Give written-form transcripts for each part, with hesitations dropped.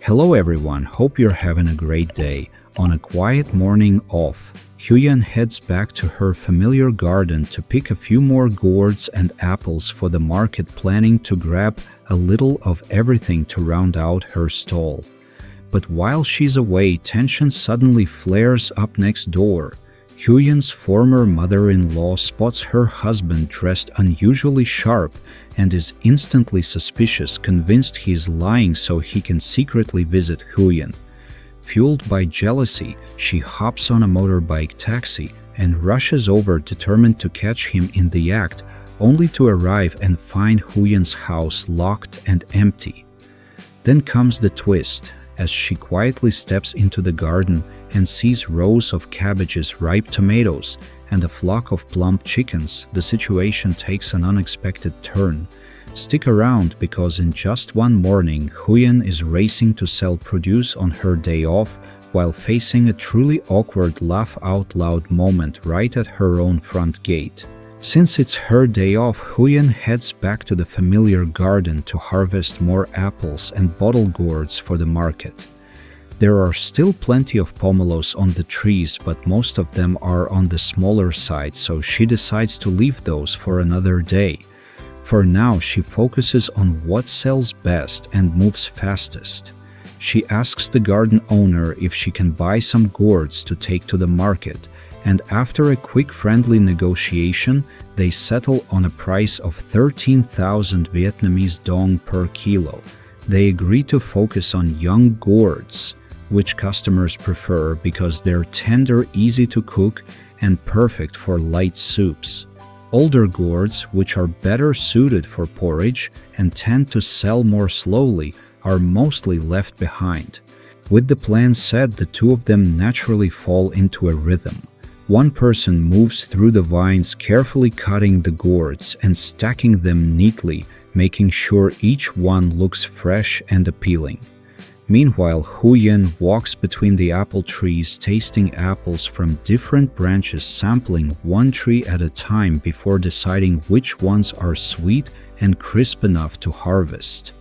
Hello everyone, hope you're having a great day. On a quiet morning off, Huyen heads back to her familiar garden to pick a few more gourds and apples for the market, planning to grab a little of everything to round out her stall. But while she's away, tension suddenly flares up next door. Huyen's former mother-in-law spots her husband dressed unusually sharp and is instantly suspicious, convinced he's lying so he can secretly visit Huyen. Fueled by jealousy, she hops on a motorbike taxi and rushes over, determined to catch him in the act, only to arrive and find Huyen's house locked and empty. Then comes the twist. As she quietly steps into the garden and sees rows of cabbages, ripe tomatoes, and a flock of plump chickens, the situation takes an unexpected turn. Stick around, because in just one morning, Huyen is racing to sell produce on her day off while facing a truly awkward laugh-out-loud moment right at her own front gate. Since it's her day off, Huyen heads back to the familiar garden to harvest more apples and bottle gourds for the market. There are still plenty of pomelos on the trees, but most of them are on the smaller side, so she decides to leave those for another day. For now, she focuses on what sells best and moves fastest. She asks the garden owner if she can buy some gourds to take to the market, and after a quick friendly negotiation, they settle on a price of 13,000 Vietnamese dong per kilo. They agree to focus on young gourds, which customers prefer because they're tender, easy to cook, and perfect for light soups. Older gourds, which are better suited for porridge and tend to sell more slowly, are mostly left behind. With the plan set, the two of them naturally fall into a rhythm. One person moves through the vines, carefully cutting the gourds and stacking them neatly, making sure each one looks fresh and appealing. Meanwhile, Huyen walks between the apple trees, tasting apples from different branches, sampling one tree at a time before deciding which ones are sweet and crisp enough to harvest.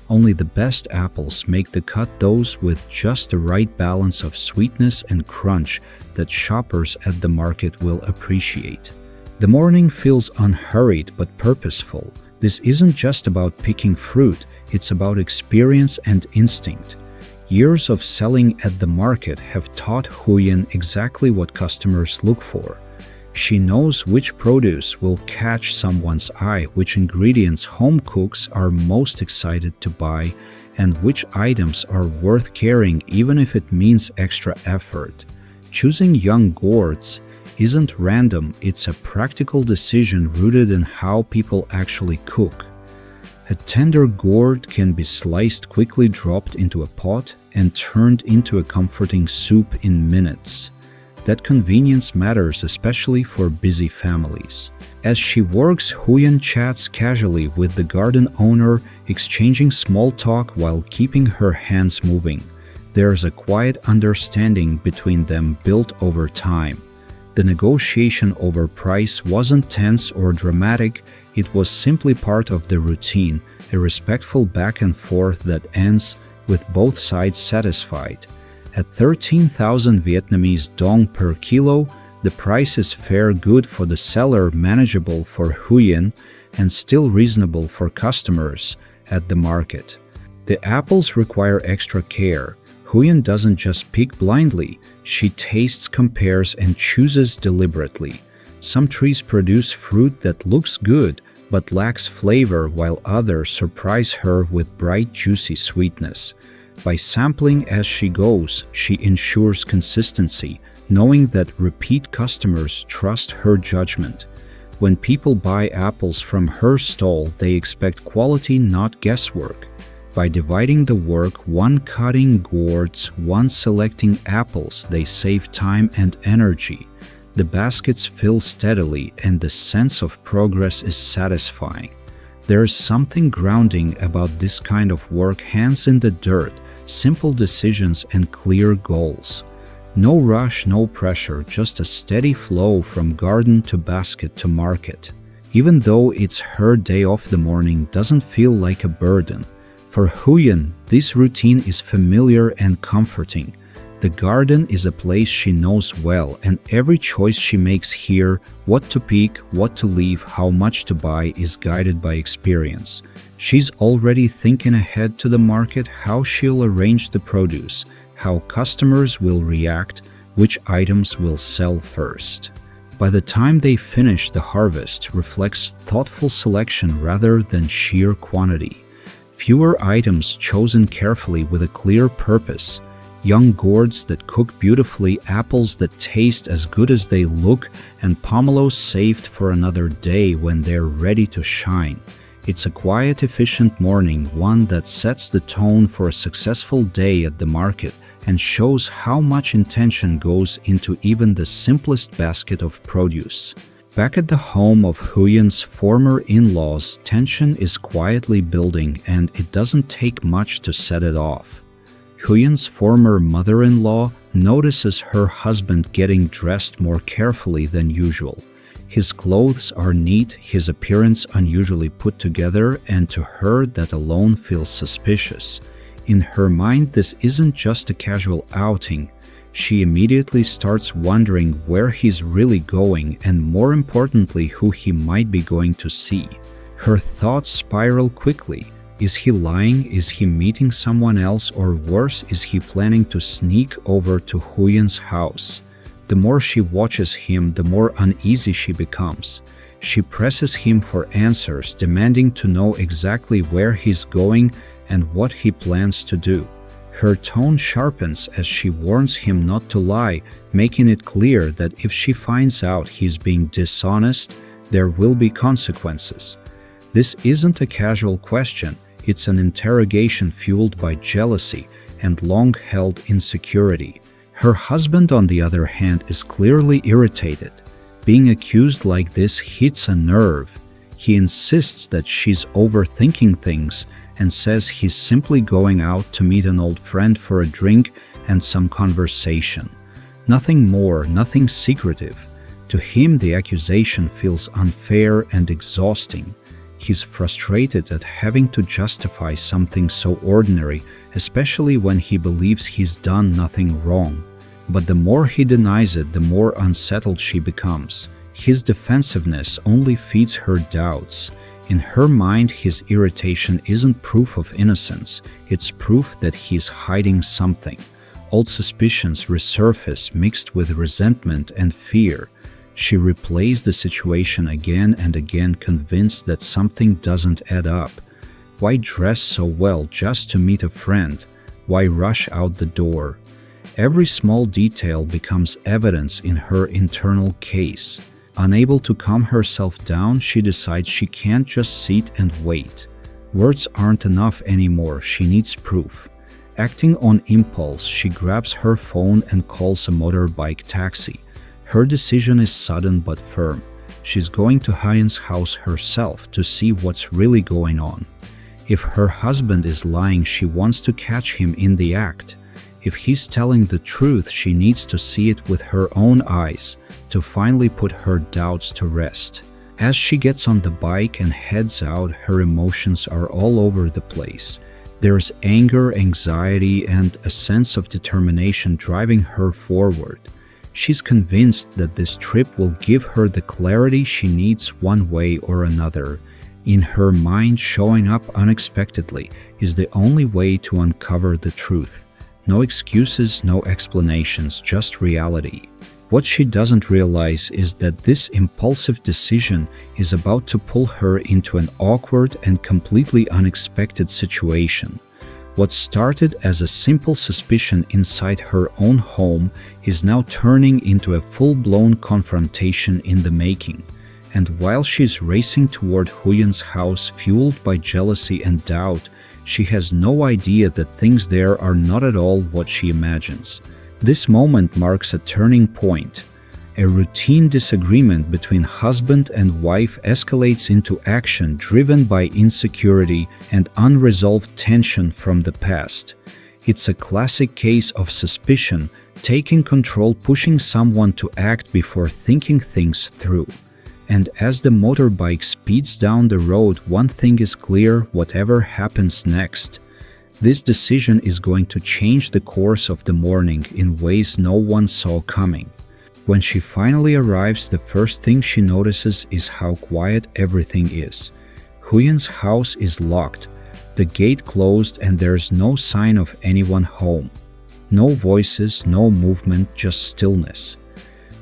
Only the best apples make the cut, those with just the right balance of sweetness and crunch that shoppers at the market will appreciate. The morning feels unhurried but purposeful. This isn't just about picking fruit, it's about experience and instinct. Years of selling at the market have taught Huyen exactly what customers look for. She knows which produce will catch someone's eye, which ingredients home cooks are most excited to buy, and which items are worth carrying even if it means extra effort. Choosing young gourds isn't random, it's a practical decision rooted in how people actually cook. A tender gourd can be sliced, quickly dropped into a pot, and turned into a comforting soup in minutes. That convenience matters especially for busy families. As she works, Huyen chats casually with the garden owner, exchanging small talk while keeping her hands moving. There's a quiet understanding between them built over time. The negotiation over price wasn't tense or dramatic, it was simply part of the routine, a respectful back and forth that ends with both sides satisfied. At 13,000 Vietnamese dong per kilo, the price is fair, good for the seller, manageable for Huyen, and still reasonable for customers at the market. The apples require extra care. Huyen doesn't just pick blindly, she tastes, compares, and chooses deliberately. Some trees produce fruit that looks good but lacks flavor, while others surprise her with bright, juicy sweetness. By sampling as she goes, she ensures consistency, knowing that repeat customers trust her judgment. When people buy apples from her stall, they expect quality, not guesswork. By dividing the work, one cutting gourds, one selecting apples, they save time and energy. The baskets fill steadily, and the sense of progress is satisfying. There is something grounding about this kind of work, hands in the dirt, simple decisions and clear goals. No rush, no pressure, just a steady flow from garden to basket to market. Even though it's her day off, the morning doesn't feel like a burden. For Huyen, this routine is familiar and comforting. The garden is a place she knows well, and every choice she makes here, what to pick, what to leave, how much to buy, is guided by experience. She's already thinking ahead to the market, how she'll arrange the produce, how customers will react, which items will sell first. By the time they finish, the harvest reflects thoughtful selection rather than sheer quantity. Fewer items chosen carefully with a clear purpose. Young gourds that cook beautifully, apples that taste as good as they look, and pomelos saved for another day when they're ready to shine. It's a quiet, efficient morning, one that sets the tone for a successful day at the market and shows how much intention goes into even the simplest basket of produce. Back at the home of Huyen's former in-laws, tension is quietly building, and it doesn't take much to set it off. Huyen's former mother-in-law notices her husband getting dressed more carefully than usual. His clothes are neat, his appearance unusually put together, and to her that alone feels suspicious. In her mind, this isn't just a casual outing. She immediately starts wondering where he's really going, and more importantly, who he might be going to see. Her thoughts spiral quickly. Is he lying? Is he meeting someone else? Or worse, is he planning to sneak over to Huyen's house? The more she watches him, the more uneasy she becomes. She presses him for answers, demanding to know exactly where he's going and what he plans to do. Her tone sharpens as she warns him not to lie, making it clear that if she finds out he's being dishonest, there will be consequences. This isn't a casual question. It's an interrogation fueled by jealousy and long-held insecurity. Her husband, on the other hand, is clearly irritated. Being accused like this hits a nerve. He insists that she's overthinking things and says he's simply going out to meet an old friend for a drink and some conversation. Nothing more, nothing secretive. To him, the accusation feels unfair and exhausting. He's frustrated at having to justify something so ordinary, especially when he believes he's done nothing wrong. But the more he denies it, the more unsettled she becomes. His defensiveness only feeds her doubts. In her mind, his irritation isn't proof of innocence, it's proof that he's hiding something. Old suspicions resurface, mixed with resentment and fear. She replays the situation again and again, convinced that something doesn't add up. Why dress so well just to meet a friend? Why rush out the door? Every small detail becomes evidence in her internal case. Unable to calm herself down, she decides she can't just sit and wait. Words aren't enough anymore, she needs proof. Acting on impulse, she grabs her phone and calls a motorbike taxi. Her decision is sudden but firm. She's going to Huyen's house herself to see what's really going on. If her husband is lying, she wants to catch him in the act. If he's telling the truth, she needs to see it with her own eyes, to finally put her doubts to rest. As she gets on the bike and heads out, her emotions are all over the place. There's anger, anxiety, and a sense of determination driving her forward. She's convinced that this trip will give her the clarity she needs one way or another. In her mind, showing up unexpectedly is the only way to uncover the truth. No excuses, no explanations, just reality. What she doesn't realize is that this impulsive decision is about to pull her into an awkward and completely unexpected situation. What started as a simple suspicion inside her own home is now turning into a full-blown confrontation in the making. And while she's racing toward Huyen's house fueled by jealousy and doubt, she has no idea that things there are not at all what she imagines. This moment marks a turning point. A routine disagreement between husband and wife escalates into action driven by insecurity and unresolved tension from the past. It's a classic case of suspicion, taking control, pushing someone to act before thinking things through. And as the motorbike speeds down the road, one thing is clear: whatever happens next, This decision is going to change the course of the morning in ways no one saw coming. When she finally arrives, the first thing she notices is how quiet everything is. Huyen's house is locked, the gate closed, and there's no sign of anyone home. No voices, no movement, just stillness.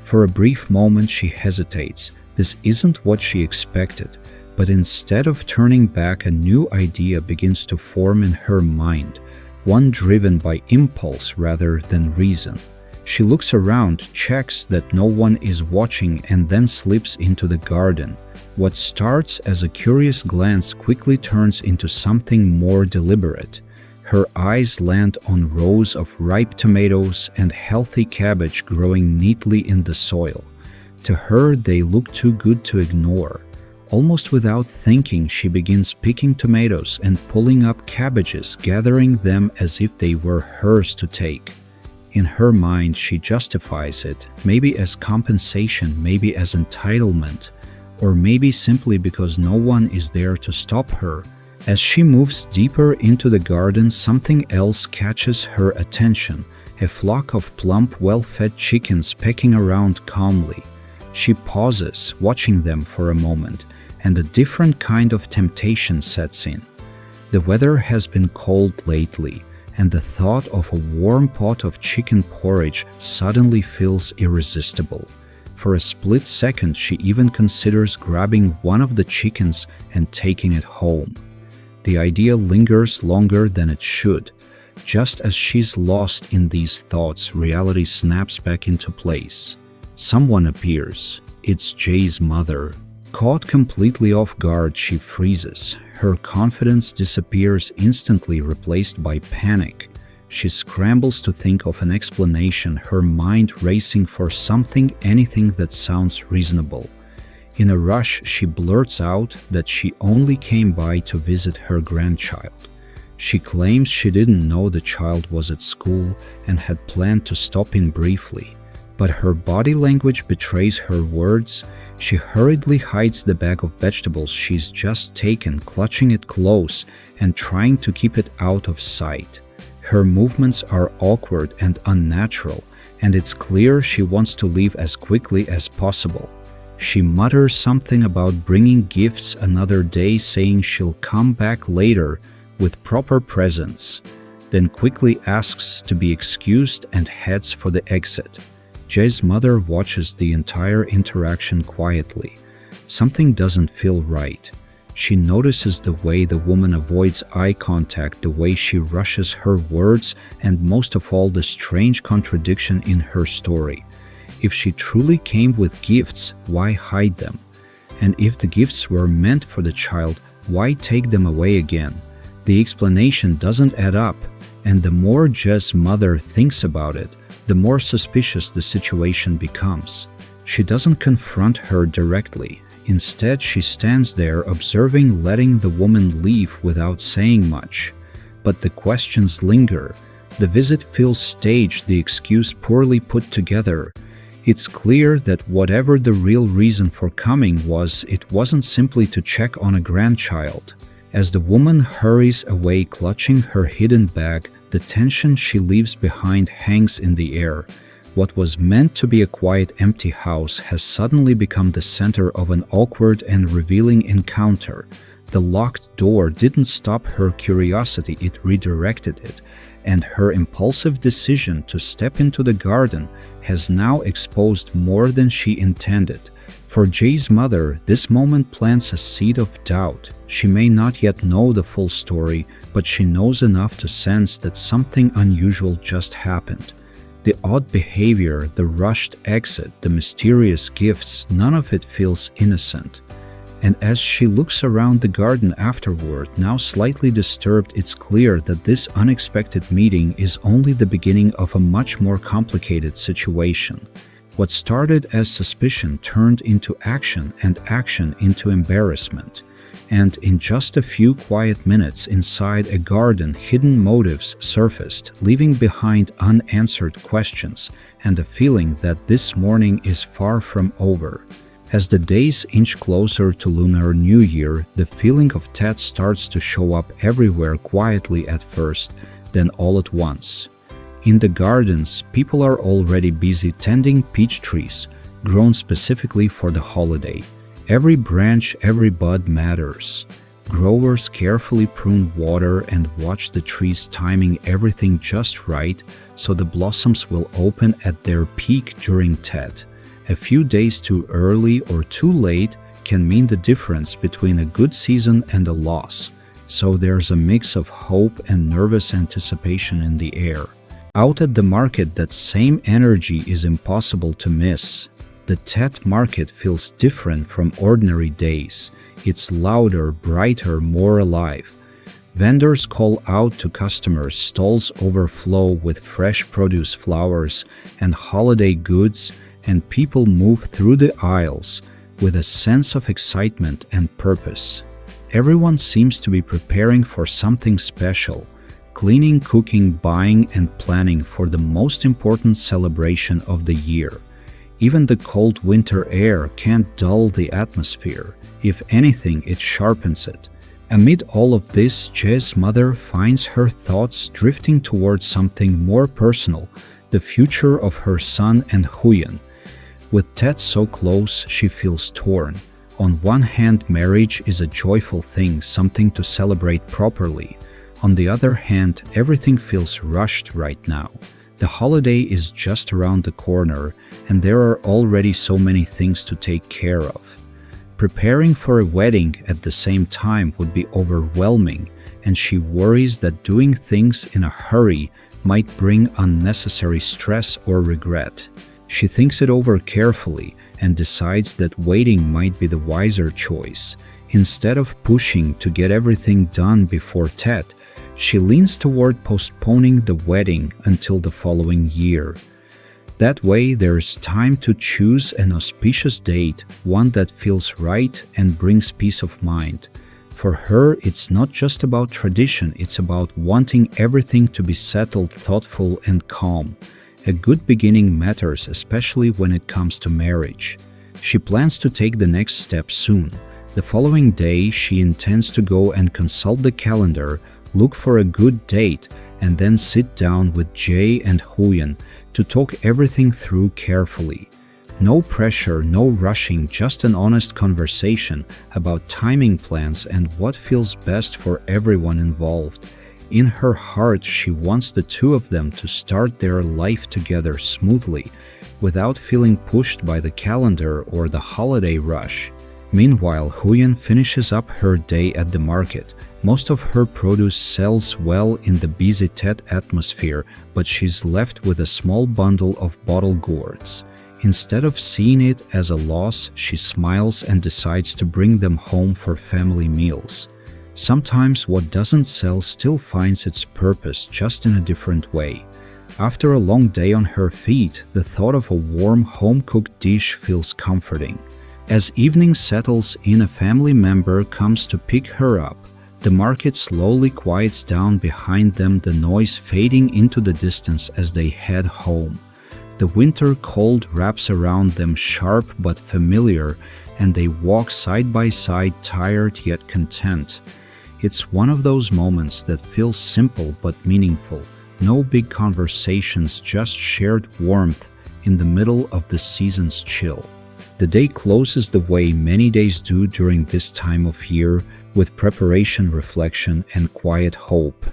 For a brief moment she hesitates. This isn't what she expected, but instead of turning back, a new idea begins to form in her mind, one driven by impulse rather than reason. She looks around, checks that no one is watching, and then slips into the garden. What starts as a curious glance quickly turns into something more deliberate. Her eyes land on rows of ripe tomatoes and healthy cabbage growing neatly in the soil. To her, they look too good to ignore. Almost without thinking, she begins picking tomatoes and pulling up cabbages, gathering them as if they were hers to take. In her mind, she justifies it, maybe as compensation, maybe as entitlement, or maybe simply because no one is there to stop her. As she moves deeper into the garden, something else catches her attention, a flock of plump, well-fed chickens pecking around calmly. She pauses, watching them for a moment, and a different kind of temptation sets in. The weather has been cold lately, and the thought of a warm pot of chicken porridge suddenly feels irresistible. For a split second, she even considers grabbing one of the chickens and taking it home. The idea lingers longer than it should. Just as she's lost in these thoughts, reality snaps back into place. Someone appears. It's Jay's mother. Caught completely off guard, she freezes. Her confidence disappears instantly, replaced by panic. She scrambles to think of an explanation, her mind racing for something, anything that sounds reasonable. In a rush, she blurts out that she only came by to visit her grandchild. She claims she didn't know the child was at school and had planned to stop in briefly. But her body language betrays her words. She hurriedly hides the bag of vegetables she's just taken, clutching it close and trying to keep it out of sight. Her movements are awkward and unnatural, and it's clear she wants to leave as quickly as possible. She mutters something about bringing gifts another day, saying she'll come back later with proper presents, then quickly asks to be excused and heads for the exit. Jay's mother watches the entire interaction quietly. Something doesn't feel right. She notices the way the woman avoids eye contact, the way she rushes her words, and most of all, the strange contradiction in her story. If she truly came with gifts, why hide them? And if the gifts were meant for the child, why take them away again? The explanation doesn't add up, and the more Jay's mother thinks about it, the more suspicious the situation becomes. She doesn't confront her directly. Instead, she stands there observing, letting the woman leave without saying much. But the questions linger. The visit feels staged, the excuse poorly put together. It's clear that whatever the real reason for coming was, it wasn't simply to check on a grandchild. As the woman hurries away clutching her hidden bag, the tension she leaves behind hangs in the air. What was meant to be a quiet, empty house has suddenly become the center of an awkward and revealing encounter. The locked door didn't stop her curiosity, it redirected it, and her impulsive decision to step into the garden has now exposed more than she intended. For Jay's mother, this moment plants a seed of doubt. She may not yet know the full story, but she knows enough to sense that something unusual just happened. The odd behavior, the rushed exit, the mysterious gifts, none of it feels innocent. And as she looks around the garden afterward, now slightly disturbed, it's clear that this unexpected meeting is only the beginning of a much more complicated situation. What started as suspicion turned into action, and action into embarrassment. And in just a few quiet minutes inside a garden, hidden motives surfaced, leaving behind unanswered questions and a feeling that this morning is far from over. As the days inch closer to Lunar New Year, the feeling of Tet starts to show up everywhere quietly at first, then all at once. In the gardens, people are already busy tending peach trees, grown specifically for the holiday. Every branch, every bud matters. Growers carefully prune, water, and watch the trees, timing everything just right so the blossoms will open at their peak during Tet. A few days too early or too late can mean the difference between a good season and a loss, so there's a mix of hope and nervous anticipation in the air. Out at the market, that same energy is impossible to miss. The Tet market feels different from ordinary days. It's louder, brighter, more alive. Vendors call out to customers, stalls overflow with fresh produce, flowers, and holiday goods, and people move through the aisles with a sense of excitement and purpose. Everyone seems to be preparing for something special, cleaning, cooking, buying, and planning for the most important celebration of the year. Even the cold winter air can't dull the atmosphere. If anything, it sharpens it. Amid all of this, Je's mother finds her thoughts drifting towards something more personal, the future of her son and Huyen. With Tet so close, she feels torn. On one hand, marriage is a joyful thing, something to celebrate properly. On the other hand, everything feels rushed right now. The holiday is just around the corner, and there are already so many things to take care of. Preparing for a wedding at the same time would be overwhelming, and she worries that doing things in a hurry might bring unnecessary stress or regret. She thinks it over carefully and decides that waiting might be the wiser choice. Instead of pushing to get everything done before Tet, she leans toward postponing the wedding until the following year. That way, there's time to choose an auspicious date, one that feels right and brings peace of mind. For her, it's not just about tradition, it's about wanting everything to be settled, thoughtful, and calm. A good beginning matters, especially when it comes to marriage. She plans to take the next step soon. The following day, she intends to go and consult the calendar, look for a good date, and then sit down with Je and Huyen to talk everything through carefully. No pressure, no rushing, just an honest conversation about timing plans and what feels best for everyone involved. In her heart, she wants the two of them to start their life together smoothly, without feeling pushed by the calendar or the holiday rush. Meanwhile, Huyen finishes up her day at the market. Most of her produce sells well in the busy Tet atmosphere, but she's left with a small bundle of bottle gourds. Instead of seeing it as a loss, she smiles and decides to bring them home for family meals. Sometimes what doesn't sell still finds its purpose, just in a different way. After a long day on her feet, the thought of a warm home-cooked dish feels comforting. As evening settles in, a family member comes to pick her up. The market slowly quiets down behind them, the noise fading into the distance as they head home. The winter cold wraps around them, sharp but familiar, and they walk side by side, tired yet content. It's one of those moments that feels simple but meaningful. No big conversations, just shared warmth in the middle of the season's chill. The day closes the way many days do during this time of year, with preparation, reflection, and quiet hope.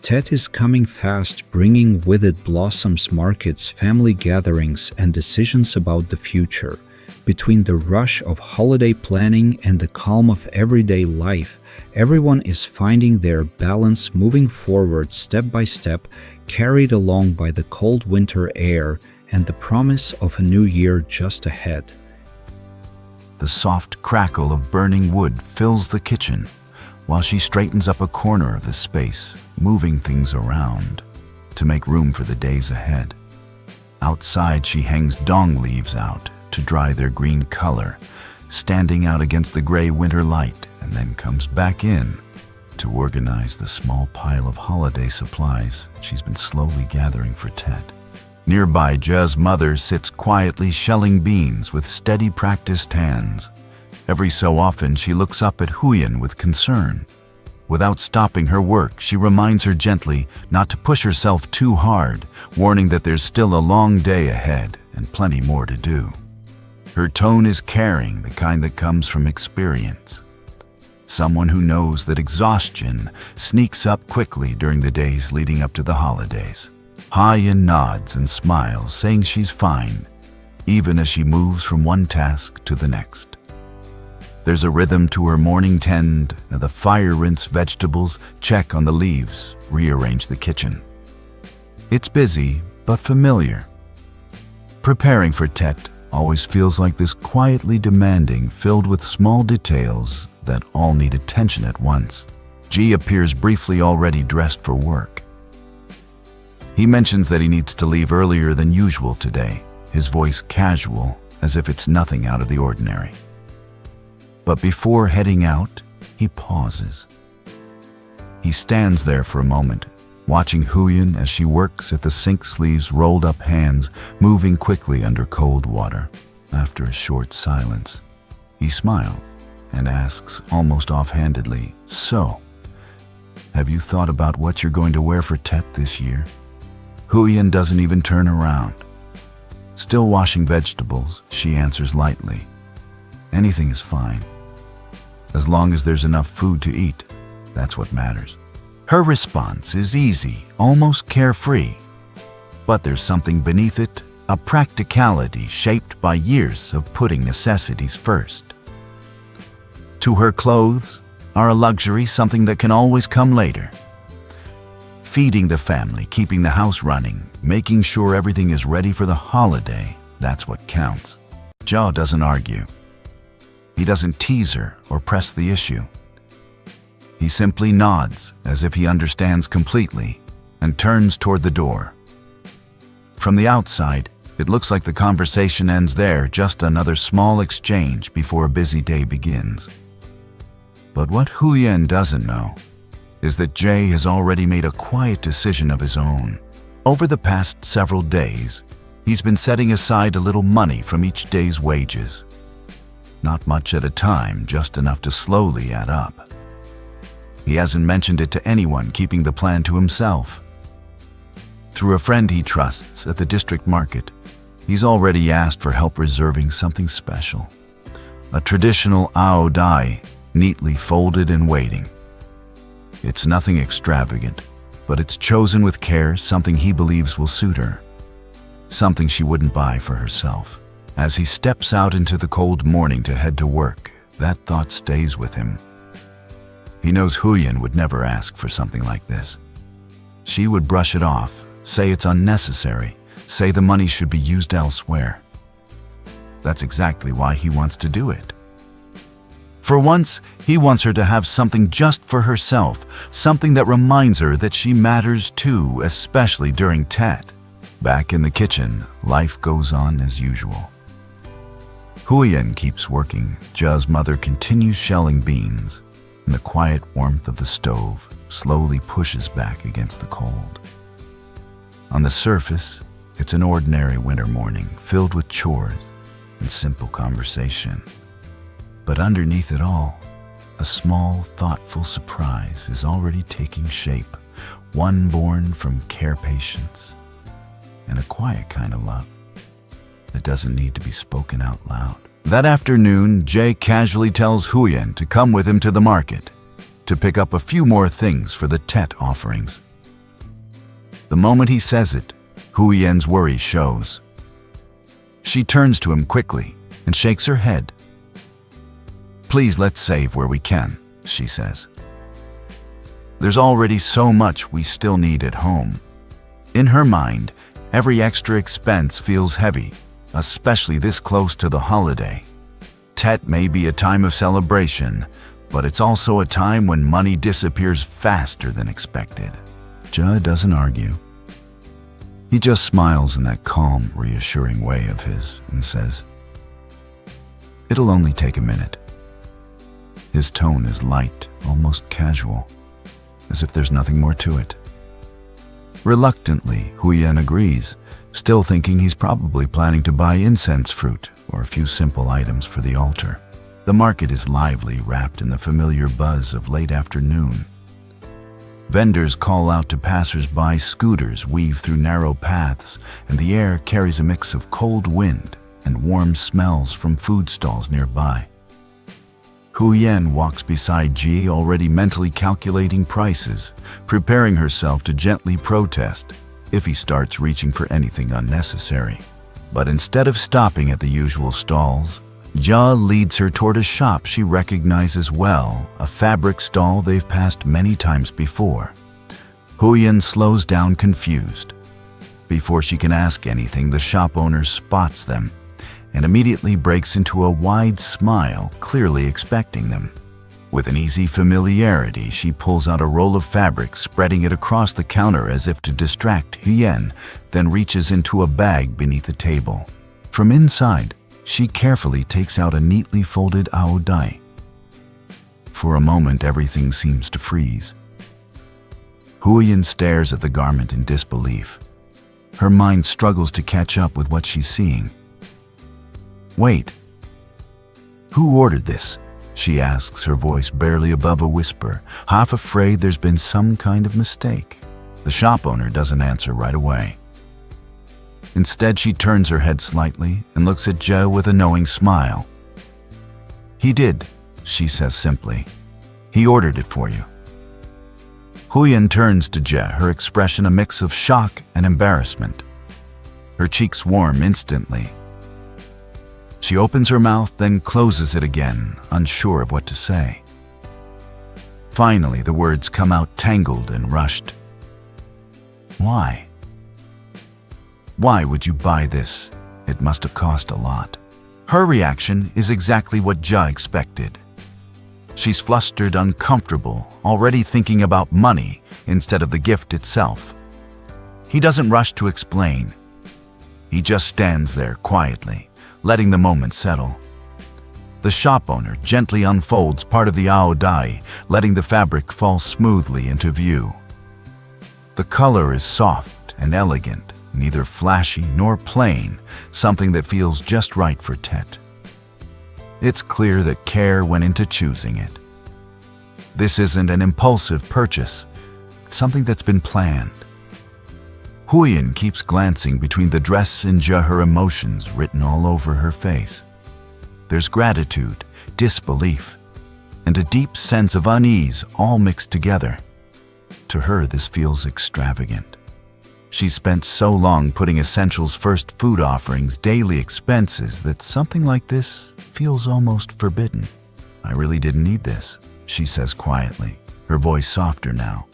Tet is coming fast, bringing with it blossoms, markets, family gatherings, and decisions about the future. Between the rush of holiday planning and the calm of everyday life, everyone is finding their balance, moving forward step by step, carried along by the cold winter air and the promise of a new year just ahead. The soft crackle of burning wood fills the kitchen, while she straightens up a corner of the space, moving things around to make room for the days ahead. Outside, she hangs dong leaves out to dry their green color, standing out against the gray winter light, and then comes back in to organize the small pile of holiday supplies she's been slowly gathering for Tet. Nearby, Je's mother sits quietly shelling beans with steady practiced hands. Every so often, she looks up at Huyen with concern. Without stopping her work, she reminds her gently not to push herself too hard, warning that there's still a long day ahead and plenty more to do. Her tone is caring, the kind that comes from experience. Someone who knows that exhaustion sneaks up quickly during the days leading up to the holidays. Huyen nods and smiles, saying she's fine, even as she moves from one task to the next. There's a rhythm to her morning tend, the fire rinse vegetables, check on the leaves, rearrange the kitchen. It's busy, but familiar. Preparing for Tet always feels like this quietly demanding, filled with small details that all need attention at once. Ji appears briefly already dressed for work. He mentions that he needs to leave earlier than usual today, his voice casual, as if it's nothing out of the ordinary. But before heading out, he pauses. He stands there for a moment, watching Huyen as she works at the sink sleeves, rolled up hands, moving quickly under cold water. After a short silence, he smiles and asks almost offhandedly, "So, have you thought about what you're going to wear for Tet this year?" Huyen doesn't even turn around. Still washing vegetables, she answers lightly, "Anything is fine. As long as there's enough food to eat, that's what matters." Her response is easy, almost carefree. But there's something beneath it, a practicality shaped by years of putting necessities first. To her, clothes are a luxury, something that can always come later. Feeding the family, keeping the house running, making sure everything is ready for the holiday, that's what counts. Joe doesn't argue. He doesn't tease her or press the issue. He simply nods as if he understands completely and turns toward the door. From the outside, it looks like the conversation ends there, just another small exchange before a busy day begins. But what Huyen doesn't know is that Jay has already made a quiet decision of his own. Over the past several days, he's been setting aside a little money from each day's wages. Not much at a time, just enough to slowly add up. He hasn't mentioned it to anyone, keeping the plan to himself. Through a friend he trusts at the district market, he's already asked for help reserving something special. A traditional aodai, neatly folded and waiting. It's nothing extravagant, but it's chosen with care, something he believes will suit her. Something she wouldn't buy for herself. As he steps out into the cold morning to head to work, that thought stays with him. He knows Huyen would never ask for something like this. She would brush it off, say it's unnecessary, say the money should be used elsewhere. That's exactly why he wants to do it. For once, he wants her to have something just for herself, something that reminds her that she matters too, especially during Tet. Back in the kitchen, life goes on as usual. Huyen keeps working. Ja's mother continues shelling beans, and the quiet warmth of the stove slowly pushes back against the cold. On the surface, it's an ordinary winter morning filled with chores and simple conversation. But underneath it all, a small, thoughtful surprise is already taking shape, one born from care, patience, and a quiet kind of love that doesn't need to be spoken out loud. That afternoon, Jay casually tells Huyen to come with him to the market to pick up a few more things for the Tet offerings. The moment he says it, Huyen's worry shows. She turns to him quickly and shakes her head. "Please, let's save where we can," she says. There's already so much we still need at home. In her mind, every extra expense feels heavy, especially this close to the holiday. Tet may be a time of celebration, but it's also a time when money disappears faster than expected. Ja doesn't argue. He just smiles in that calm, reassuring way of his and says, "It'll only take a minute." His tone is light, almost casual, as if there's nothing more to it. Reluctantly, Huyen agrees, still thinking he's probably planning to buy incense fruit or a few simple items for the altar. The market is lively, wrapped in the familiar buzz of late afternoon. Vendors call out to passers-by, scooters weave through narrow paths, and the air carries a mix of cold wind and warm smells from food stalls nearby. Huyen walks beside Ji, already mentally calculating prices, preparing herself to gently protest if he starts reaching for anything unnecessary. But instead of stopping at the usual stalls, Jia leads her toward a shop she recognizes well, a fabric stall they've passed many times before. Huyen slows down, confused. Before she can ask anything, the shop owner spots them and immediately breaks into a wide smile, clearly expecting them. With an easy familiarity, she pulls out a roll of fabric, spreading it across the counter as if to distract Huyen, then reaches into a bag beneath the table. From inside, she carefully takes out a neatly folded aodai. For a moment, everything seems to freeze. Huyen stares at the garment in disbelief. Her mind struggles to catch up with what she's seeing. Wait, who ordered this? She asks, her voice barely above a whisper, half afraid there's been some kind of mistake. The shop owner doesn't answer right away. Instead, she turns her head slightly and looks at Joe with a knowing smile. He did, she says simply. He ordered it for you. Huyen turns to Jia, her expression a mix of shock and embarrassment. Her cheeks warm instantly. She opens her mouth, then closes it again, unsure of what to say. Finally, the words come out tangled and rushed. Why? Why would you buy this? It must have cost a lot. Her reaction is exactly what Jia expected. She's flustered, uncomfortable, already thinking about money instead of the gift itself. He doesn't rush to explain. He just stands there quietly, letting the moment settle. The shop owner gently unfolds part of the aodai, letting the fabric fall smoothly into view. The color is soft and elegant, neither flashy nor plain, something that feels just right for Tet. It's clear that care went into choosing it. This isn't an impulsive purchase, it's something that's been planned. Huyen keeps glancing between the dress and Jia, her emotions written all over her face. There's gratitude, disbelief, and a deep sense of unease all mixed together. To her, this feels extravagant. She's spent so long putting essentials first, food offerings, daily expenses, that something like this feels almost forbidden. I really didn't need this, she says quietly, her voice softer now.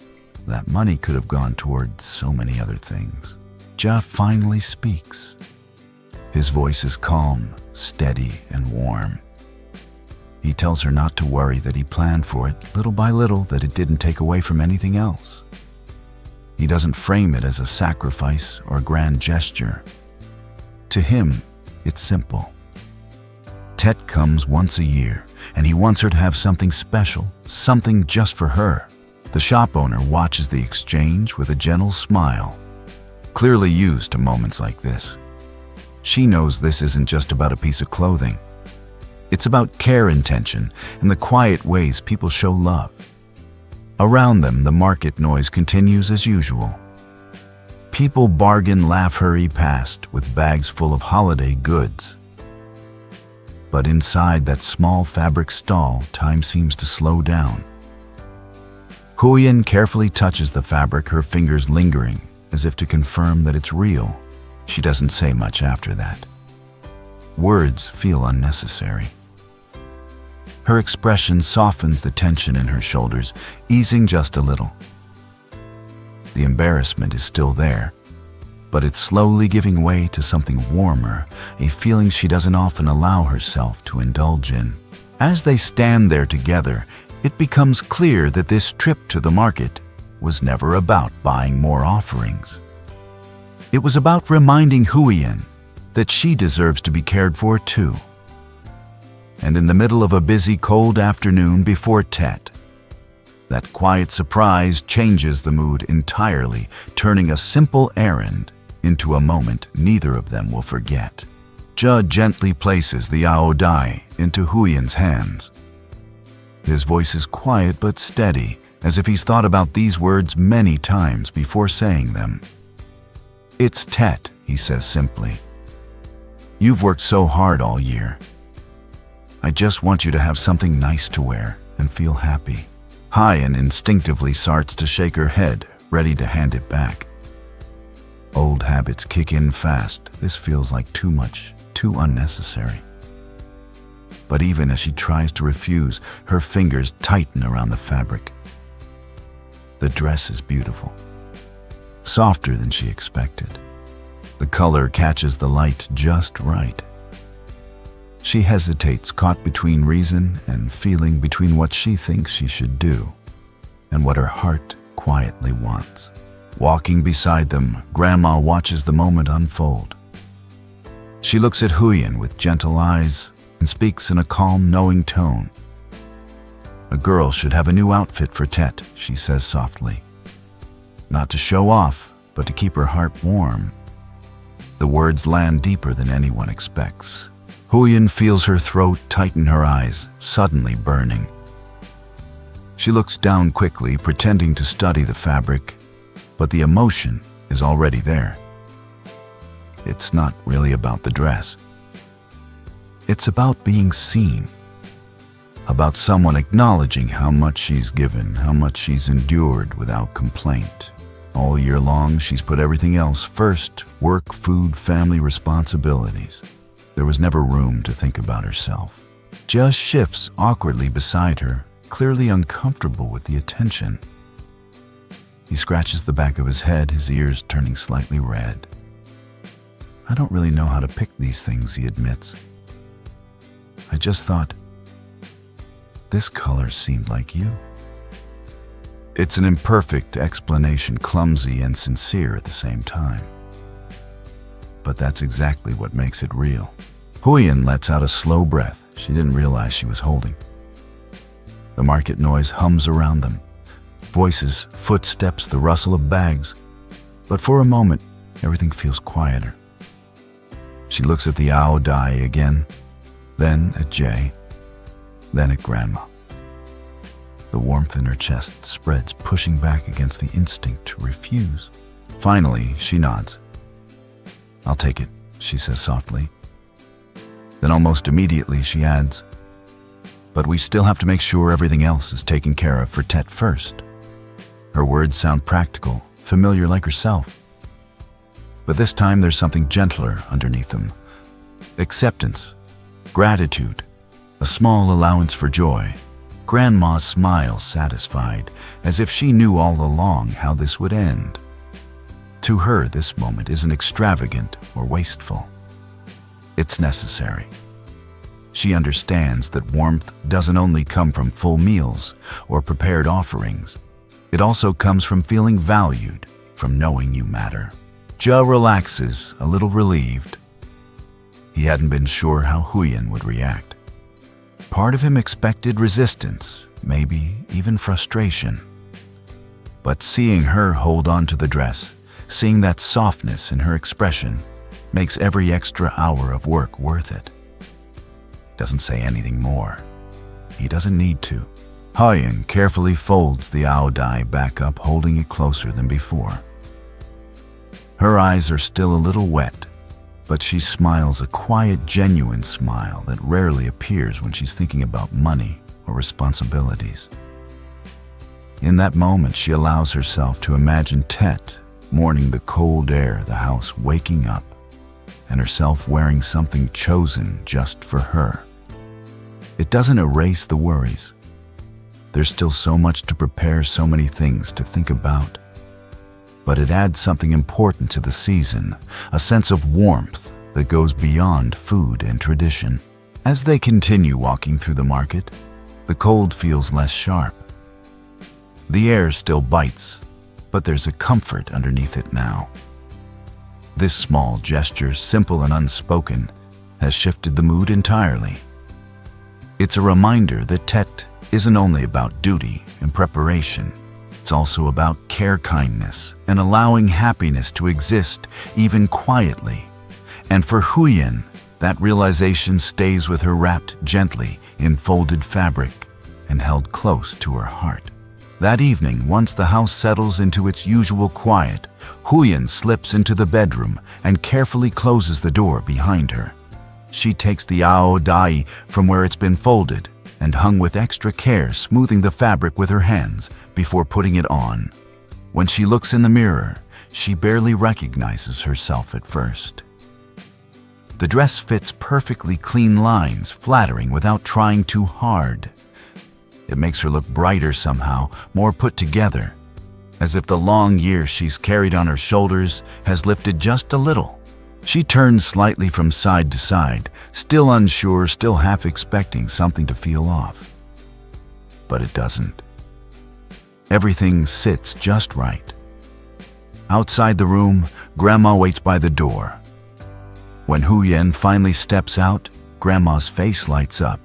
That money could have gone toward so many other things. Jia finally speaks. His voice is calm, steady, and warm. He tells her not to worry, that he planned for it, little by little, that it didn't take away from anything else. He doesn't frame it as a sacrifice or a grand gesture. To him, it's simple. Tet comes once a year, and he wants her to have something special, something just for her. The shop owner watches the exchange with a gentle smile, clearly used to moments like this. She knows this isn't just about a piece of clothing. It's about care, intention, and the quiet ways people show love. Around them, the market noise continues as usual. People bargain, laugh, hurry past with bags full of holiday goods. But inside that small fabric stall, time seems to slow down. Huyen carefully touches the fabric, her fingers lingering, as if to confirm that it's real. She doesn't say much after that. Words feel unnecessary. Her expression softens the tension in her shoulders, easing just a little. The embarrassment is still there, but it's slowly giving way to something warmer, a feeling she doesn't often allow herself to indulge in. As they stand there together, it becomes clear that this trip to the market was never about buying more offerings. It was about reminding Huyen that she deserves to be cared for too. And in the middle of a busy, cold afternoon before Tet, That quiet surprise changes the mood entirely, turning a simple errand into a moment neither of them will forget. Jia gently places the aodai into Huyen's hands. His voice is quiet but steady, as if he's thought about these words many times before saying them. "It's Tet," he says simply. "You've worked so hard all year. I just want you to have something nice to wear and feel happy." Huyen instinctively starts to shake her head, ready to hand it back. Old habits kick in fast. This feels like too much, too unnecessary. But even as she tries to refuse, her fingers tighten around the fabric. The dress is beautiful, softer than she expected. The color catches the light just right. She hesitates, caught between reason and feeling, between what she thinks she should do and what her heart quietly wants. Walking beside them, Grandma watches the moment unfold. She looks at Huyen with gentle eyes and speaks in a calm, knowing tone. "A girl should have a new outfit for Tet," she says softly. Not to show off, but to keep her heart warm. The words land deeper than anyone expects. Huyen feels her throat tighten, her eyes suddenly burning. She looks down quickly, pretending to study the fabric, but the emotion is already there. It's not really about the dress. It's about being seen. About someone acknowledging how much she's given, how much she's endured without complaint. All year long, she's put everything else first: work, food, family responsibilities. There was never room to think about herself. Just shifts awkwardly beside her, clearly uncomfortable with the attention. He scratches the back of his head, his ears turning slightly red. "I don't really know how to pick these things," he admits. "I just thought this color seemed like you." It's an imperfect explanation, clumsy and sincere at the same time. But that's exactly what makes it real. Huyen lets out a slow breath she didn't realize she was holding. The market noise hums around them. Voices, footsteps, the rustle of bags. But for a moment, everything feels quieter. She looks at the aodai again, then at Jay, then at Grandma. The warmth in her chest spreads, pushing back against the instinct to refuse. Finally, she nods. "I'll take it," she says softly. Then almost immediately she adds, "But we still have to make sure everything else is taken care of for Tet first." Her words sound practical, familiar like herself. But this time there's something gentler underneath them. Acceptance, gratitude, a small allowance for joy. Grandma smiles, satisfied, as if she knew all along how this would end. To her, this moment isn't extravagant or wasteful. It's necessary. She understands that warmth doesn't only come from full meals or prepared offerings. It also comes from feeling valued, from knowing you matter. Jia relaxes, a little relieved. He hadn't been sure how Huyen would react. Part of him expected resistance, maybe even frustration. But seeing her hold on to the dress, seeing that softness in her expression, makes every extra hour of work worth it. Doesn't say anything more. He doesn't need to. Huyen carefully folds the aodai back up, holding it closer than before. Her eyes are still a little wet, but she smiles, a quiet, genuine smile that rarely appears when she's thinking about money or responsibilities. In that moment, she allows herself to imagine Tet mourning the cold air, the house waking up, and herself wearing something chosen just for her. It doesn't erase the worries. There's still so much to prepare, so many things to think about. But it adds something important to the season, a sense of warmth that goes beyond food and tradition. As they continue walking through the market, the cold feels less sharp. The air still bites, but there's a comfort underneath it now. This small gesture, simple and unspoken, has shifted the mood entirely. It's a reminder that Tet isn't only about duty and preparation. It's also about care, kindness, and allowing happiness to exist even quietly. And for Huyen, that realization stays with her wrapped gently in folded fabric and held close to her heart. That evening, once the house settles into its usual quiet, Huyen slips into the bedroom and carefully closes the door behind her. She takes the aodai from where it's been folded and hung with extra care, smoothing the fabric with her hands before putting it on. When she looks in the mirror, she barely recognizes herself at first. The dress fits perfectly clean lines, flattering without trying too hard. It makes her look brighter somehow, more put together, as if the long years she's carried on her shoulders has lifted just a little. She turns slightly from side to side, still unsure, still half expecting something to feel off. But it doesn't. Everything sits just right. Outside the room, Grandma waits by the door. When Huyen finally steps out, Grandma's face lights up.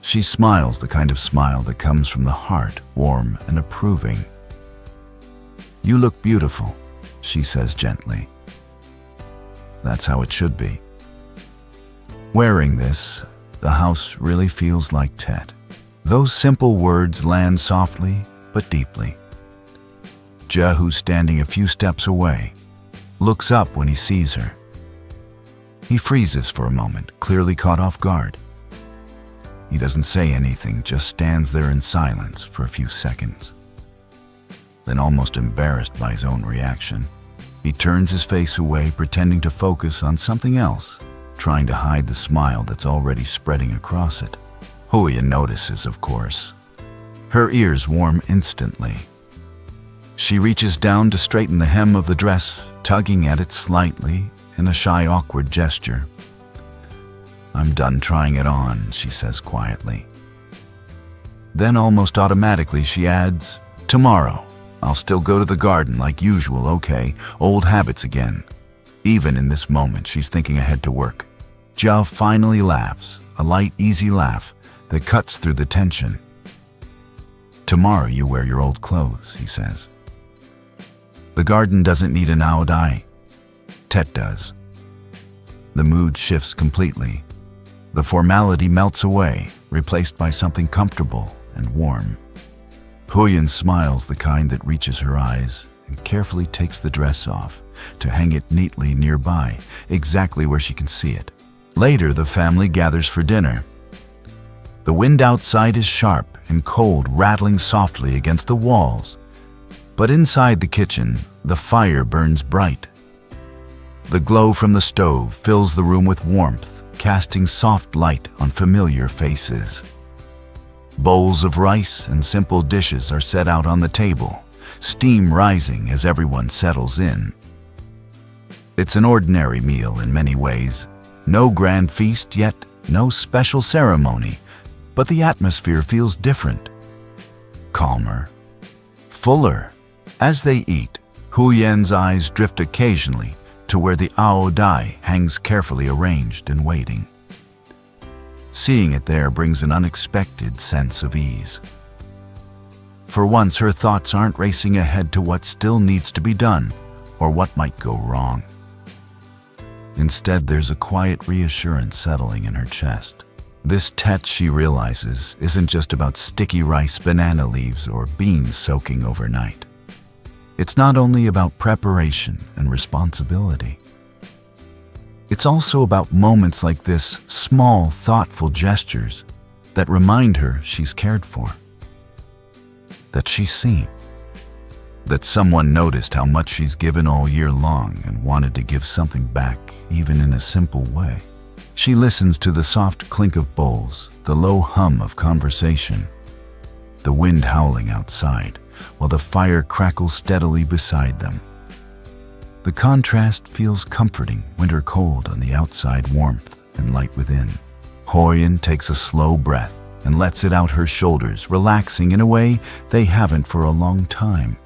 She smiles, the kind of smile that comes from the heart, warm and approving. "You look beautiful," she says gently. That's how it should be. Wearing this, the house really feels like Tet. Those simple words land softly but deeply. Ja, who's standing a few steps away, looks up when he sees her. He freezes for a moment, clearly caught off guard. He doesn't say anything, just stands there in silence for a few seconds. Then, almost embarrassed by his own reaction, he turns his face away, pretending to focus on something else, trying to hide the smile that's already spreading across it. Huyen notices, of course. Her ears warm instantly. She reaches down to straighten the hem of the dress, tugging at it slightly in a shy, awkward gesture. "I'm done trying it on," she says quietly. Then, almost automatically, she adds, "Tomorrow, I'll still go to the garden like usual, okay? Old habits again." Even in this moment, she's thinking ahead to work. Ja finally laughs, a light, easy laugh that cuts through the tension. "Tomorrow you wear your old clothes," he says. "The garden doesn't need an aodai. Tet does." The mood shifts completely. The formality melts away, replaced by something comfortable and warm. Huyen smiles, the kind that reaches her eyes, and carefully takes the dress off to hang it neatly nearby, exactly where she can see it. Later, the family gathers for dinner. The wind outside is sharp and cold, rattling softly against the walls. But inside the kitchen, the fire burns bright. The glow from the stove fills the room with warmth, casting soft light on familiar faces. Bowls of rice and simple dishes are set out on the table, steam rising as everyone settles in. It's an ordinary meal in many ways. No grand feast, yet no special ceremony, but the atmosphere feels different. Calmer, fuller. As they eat, Huyen's eyes drift occasionally to where the aodai hangs carefully arranged and waiting. Seeing it there brings an unexpected sense of ease. For once, her thoughts aren't racing ahead to what still needs to be done or what might go wrong. Instead, there's a quiet reassurance settling in her chest. This Tet, she realizes, isn't just about sticky rice, banana leaves, or beans soaking overnight. It's not only about preparation and responsibility. It's also about moments like this, small, thoughtful gestures that remind her she's cared for, that she's seen, that someone noticed how much she's given all year long and wanted to give something back, even in a simple way. She listens to the soft clink of bowls, the low hum of conversation, the wind howling outside, while the fire crackles steadily beside them. The contrast feels comforting, winter cold on the outside, warmth and light within. Huyen takes a slow breath and lets it out her shoulders, relaxing in a way they haven't for a long time.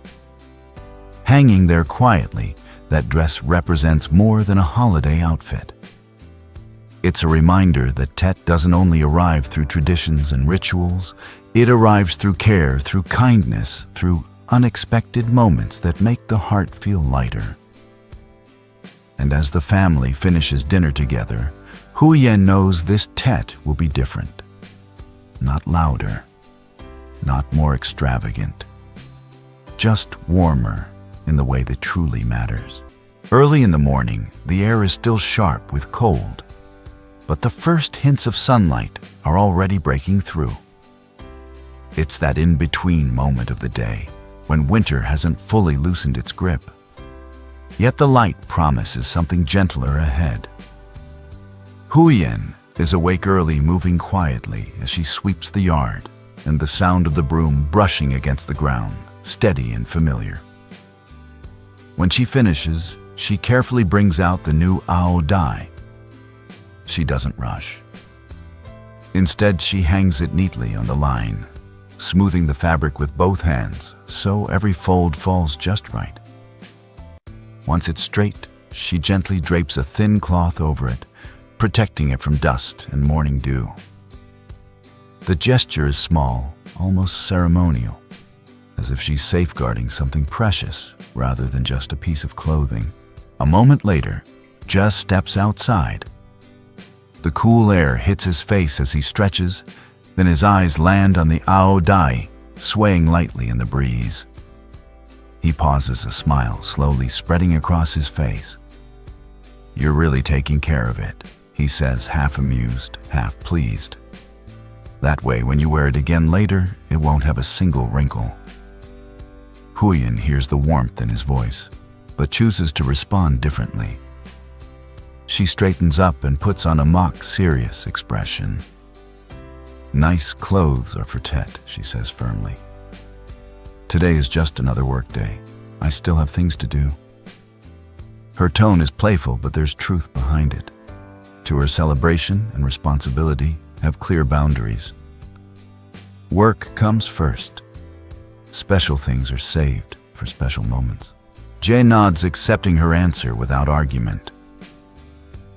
Hanging there quietly, that dress represents more than a holiday outfit. It's a reminder that Tet doesn't only arrive through traditions and rituals, It arrives through care, through kindness, through unexpected moments that make the heart feel lighter. And as the family finishes dinner together, Huyen knows this Tet will be different. Not louder, not more extravagant, just warmer in the way that truly matters. Early in the morning, the air is still sharp with cold, but the first hints of sunlight are already breaking through. It's that in-between moment of the day, when winter hasn't fully loosened its grip. Yet the light promises something gentler ahead. Huyen is awake early, moving quietly as she sweeps the yard, and the sound of the broom brushing against the ground, steady and familiar. When she finishes, she carefully brings out the new aodai. She doesn't rush. Instead, she hangs it neatly on the line, smoothing the fabric with both hands so every fold falls just right. Once it's straight, she gently drapes a thin cloth over it, protecting it from dust and morning dew. The gesture is small, almost ceremonial, as if she's safeguarding something precious rather than just a piece of clothing. A moment later, Jess steps outside. The cool air hits his face as he stretches, then his eyes land on the aodai, swaying lightly in the breeze. He pauses, a smile slowly spreading across his face. "You're really taking care of it," he says, half amused, half pleased. "That way, when you wear it again later, it won't have a single wrinkle." Huyen hears the warmth in his voice, but chooses to respond differently. She straightens up and puts on a mock serious expression. "Nice clothes are for Tet," she says firmly. "Today is just another work day. I still have things to do." Her tone is playful, but there's truth behind it. To her, celebration and responsibility have clear boundaries. Work comes first. Special things are saved for special moments. Jay nods, accepting her answer without argument.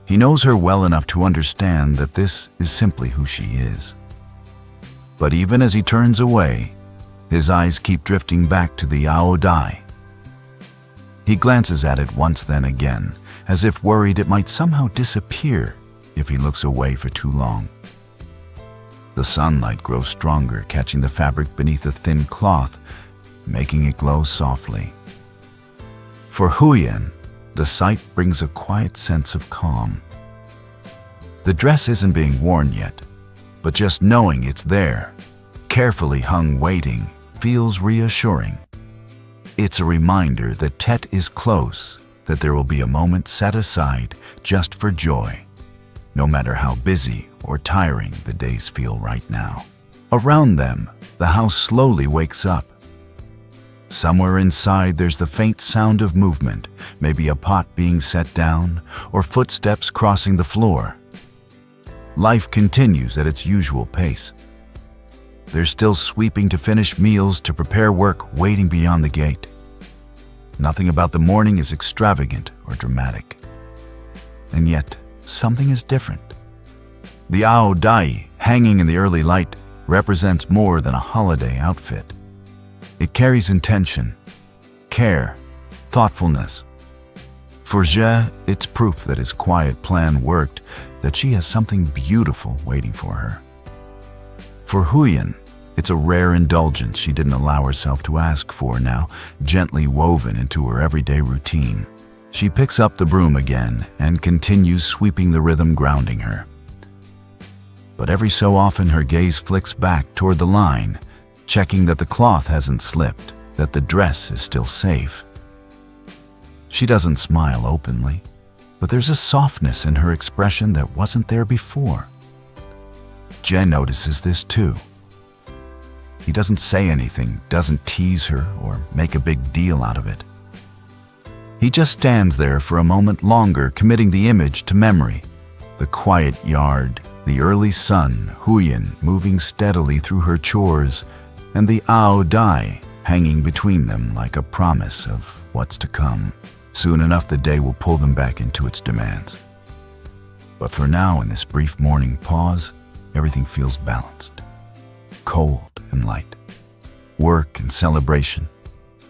He knows her well enough to understand that this is simply who she is. But even as he turns away, his eyes keep drifting back to the aodai. He glances at it once, then again, as if worried it might somehow disappear if he looks away for too long. The sunlight grows stronger, catching the fabric beneath the thin cloth, making it glow softly. For Huyen, the sight brings a quiet sense of calm. The dress isn't being worn yet, but just knowing it's there, carefully hung waiting, feels reassuring. It's a reminder that Tet is close, that there will be a moment set aside just for joy, no matter how busy or tiring the days feel right now. Around them, the house slowly wakes up. Somewhere inside, there's the faint sound of movement, maybe a pot being set down or footsteps crossing the floor. Life continues at its usual pace. They're still sweeping to finish meals, to prepare work waiting beyond the gate. Nothing about the morning is extravagant or dramatic. And yet, something is different. The aodai, hanging in the early light, represents more than a holiday outfit. It carries intention, care, thoughtfulness. For Jie, it's proof that his quiet plan worked, that she has something beautiful waiting for her. For Huyen, it's a rare indulgence she didn't allow herself to ask for, now gently woven into her everyday routine. She picks up the broom again and continues sweeping the rhythm, grounding her. But every so often her gaze flicks back toward the line, checking that the cloth hasn't slipped, that the dress is still safe. She doesn't smile openly, but there's a softness in her expression that wasn't there before. Jen notices this too. He doesn't say anything, doesn't tease her or make a big deal out of it. He just stands there for a moment longer, committing the image to memory. The quiet yard, the early sun, Huyen moving steadily through her chores, and the aodai hanging between them like a promise of what's to come. Soon enough, the day will pull them back into its demands. But for now, in this brief morning pause, everything feels balanced. cold and light. Work and celebration,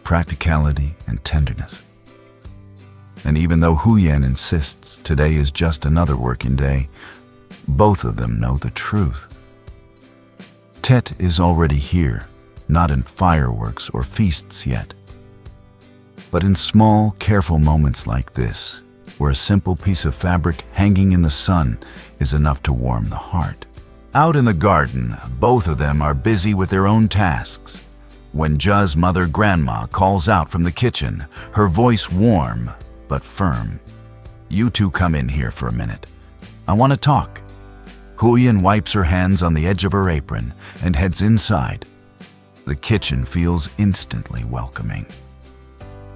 practicality and tenderness. And even though Huyen insists today is just another working day, both of them know the truth. Tet is already here, not in fireworks or feasts yet, but in small, careful moments like this, where a simple piece of fabric hanging in the sun is enough to warm the heart. Out in the garden, both of them are busy with their own tasks. When Ja's mother, Grandma, calls out from the kitchen, her voice warm but firm. "You two come in here for a minute. I want to talk." Huyen wipes her hands on the edge of her apron and heads inside. The kitchen feels instantly welcoming.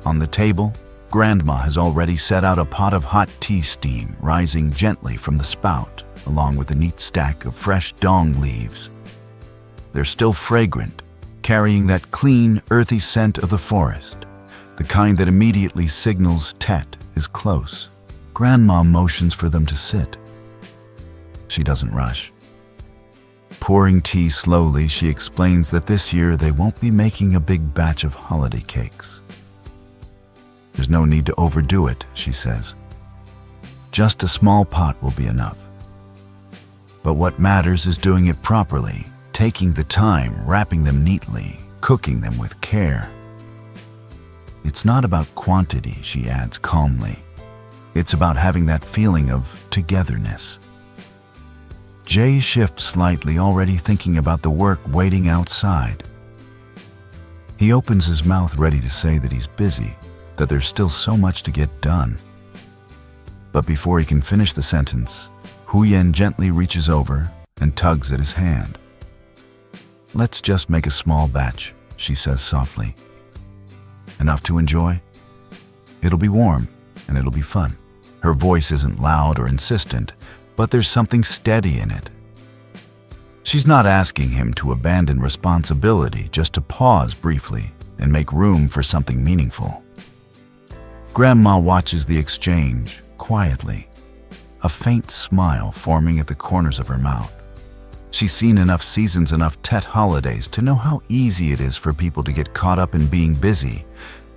On the table, Grandma has already set out a pot of hot tea steam rising gently from the spout, along with a neat stack of fresh dong leaves. They're still fragrant, carrying that clean, earthy scent of the forest, the kind that immediately signals Tet is close. Grandma motions for them to sit. She doesn't rush. Pouring tea slowly, she explains that this year they won't be making a big batch of holiday cakes. There's no need to overdo it, she says. Just a small pot will be enough. But what matters is doing it properly, taking the time, wrapping them neatly, cooking them with care. It's not about quantity, she adds calmly. It's about having that feeling of togetherness. Jay shifts slightly, already thinking about the work waiting outside. He opens his mouth ready to say that he's busy, that there's still so much to get done. But before he can finish the sentence, Huyen gently reaches over and tugs at his hand. "Let's just make a small batch," she says softly. "Enough to enjoy? It'll be warm and it'll be fun." Her voice isn't loud or insistent, but there's something steady in it. She's not asking him to abandon responsibility, just to pause briefly and make room for something meaningful. Grandma watches the exchange quietly, a faint smile forming at the corners of her mouth. She's seen enough seasons, enough Tet holidays to know how easy it is for people to get caught up in being busy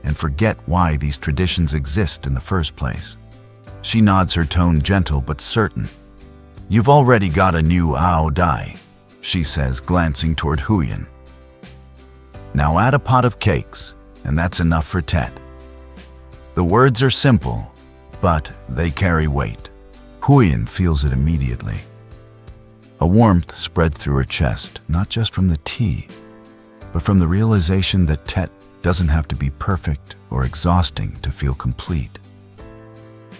and forget why these traditions exist in the first place. She nods, her tone gentle but certain. "You've already got a new aodai," she says, glancing toward Huyen. "Now add a pot of cakes, and that's enough for Tet." The words are simple, but they carry weight. Huyen feels it immediately. A warmth spread through her chest, not just from the tea, but from the realization that Tet doesn't have to be perfect or exhausting to feel complete.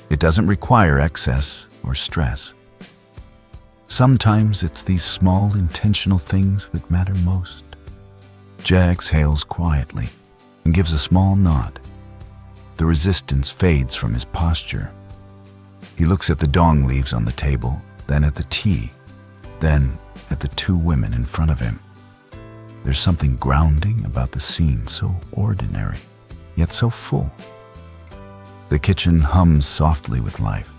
It doesn't require excess or stress. Sometimes it's these small, intentional things that matter most. Jay exhales quietly and gives a small nod. The resistance fades from his posture. He looks at the dong leaves on the table, then at the tea, then at the two women in front of him. There's something grounding about the scene, so ordinary, yet so full. The kitchen hums softly with life.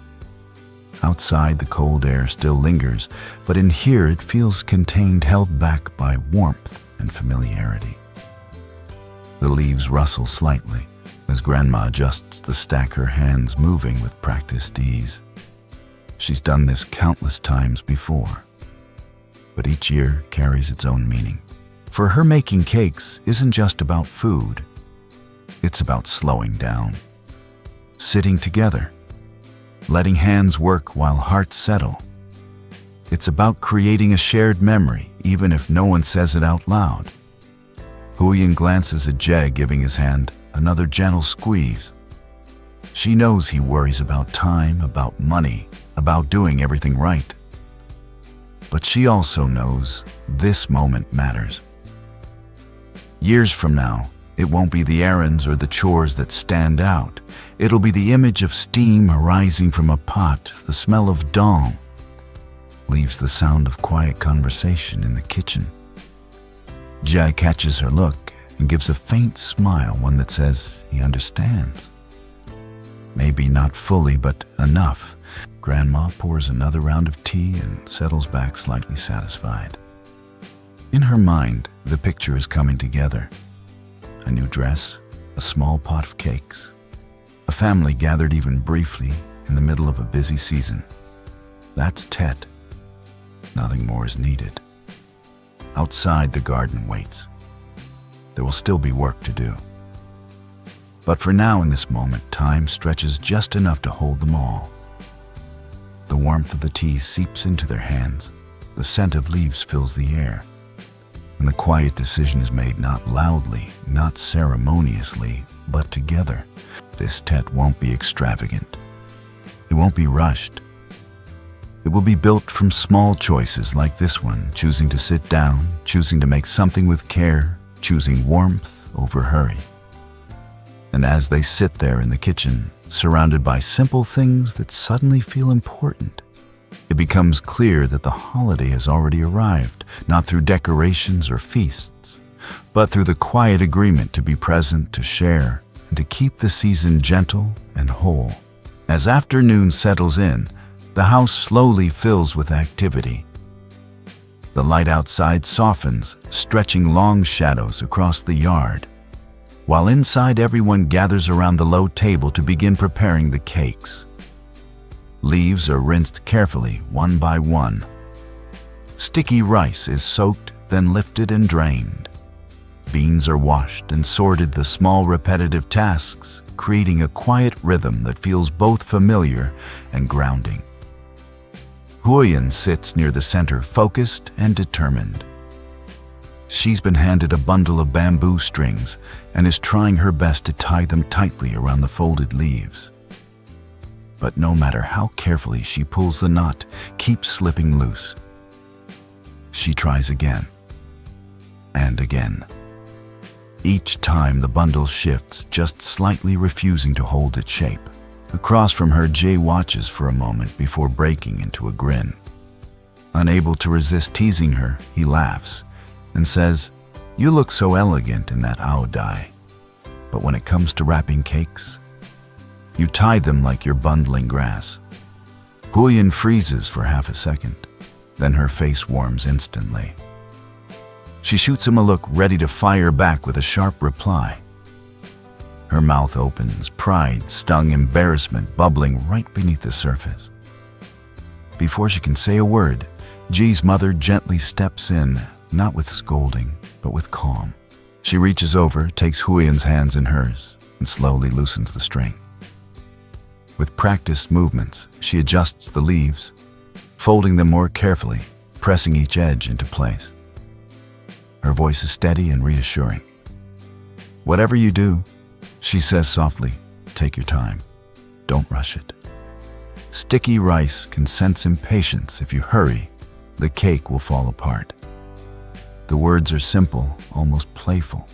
Outside, the cold air still lingers, but in here it feels contained, held back by warmth and familiarity. The leaves rustle slightly as Grandma adjusts the stack, her hands moving with practiced ease. She's done this countless times before, but each year carries its own meaning. For her, making cakes isn't just about food. It's about slowing down, sitting together, letting hands work while hearts settle. It's about creating a shared memory, even if no one says it out loud. Huyen glances at Jay, giving his hand another gentle squeeze. She knows he worries about time, about money, about doing everything right. But she also knows this moment matters. Years from now, it won't be the errands or the chores that stand out. It'll be the image of steam arising from a pot, the smell of dong, leaves the sound of quiet conversation in the kitchen. Jai catches her look and gives a faint smile, one that says he understands. Maybe not fully, but enough. Grandma pours another round of tea and settles back slightly satisfied. In her mind, the picture is coming together. A new dress, a small pot of cakes, a family gathered even briefly in the middle of a busy season. That's Tet. Nothing more is needed. Outside, the garden waits. There will still be work to do. But for now, in this moment, time stretches just enough to hold them all. The warmth of the tea seeps into their hands. The scent of leaves fills the air. And the quiet decision is made not loudly, not ceremoniously, but together. This Tet won't be extravagant. It won't be rushed. It will be built from small choices like this one, choosing to sit down, choosing to make something with care, choosing warmth over hurry. And as they sit there in the kitchen, surrounded by simple things that suddenly feel important, it becomes clear that the holiday has already arrived, not through decorations or feasts, but through the quiet agreement to be present, to share, and to keep the season gentle and whole. As afternoon settles in, the house slowly fills with activity. The light outside softens, stretching long shadows across the yard, while inside everyone gathers around the low table to begin preparing the cakes. Leaves are rinsed carefully, one by one. Sticky rice is soaked, then lifted and drained. Beans are washed and sorted, the small repetitive tasks, creating a quiet rhythm that feels both familiar and grounding. Huyen sits near the center, focused and determined. She's been handed a bundle of bamboo strings and is trying her best to tie them tightly around the folded leaves. But no matter how carefully she pulls the knot, keeps slipping loose. She tries again and again. Each time the bundle shifts, just slightly refusing to hold its shape. Across from her, Jay watches for a moment before breaking into a grin. Unable to resist teasing her, he laughs and says, "You look so elegant in that aodai. But when it comes to wrapping cakes, you tie them like you're bundling grass." Huyen freezes for half a second, then her face warms instantly. She shoots him a look, ready to fire back with a sharp reply. Her mouth opens, pride, stung embarrassment bubbling right beneath the surface. Before she can say a word, Ji's mother gently steps in, not with scolding, but with calm. She reaches over, takes Huyen's hands in hers, and slowly loosens the string. With practiced movements, she adjusts the leaves, folding them more carefully, pressing each edge into place. Her voice is steady and reassuring. "Whatever you do," she says softly, "take your time. Don't rush it. Sticky rice can sense impatience. If you hurry, the cake will fall apart." The words are simple, almost playful,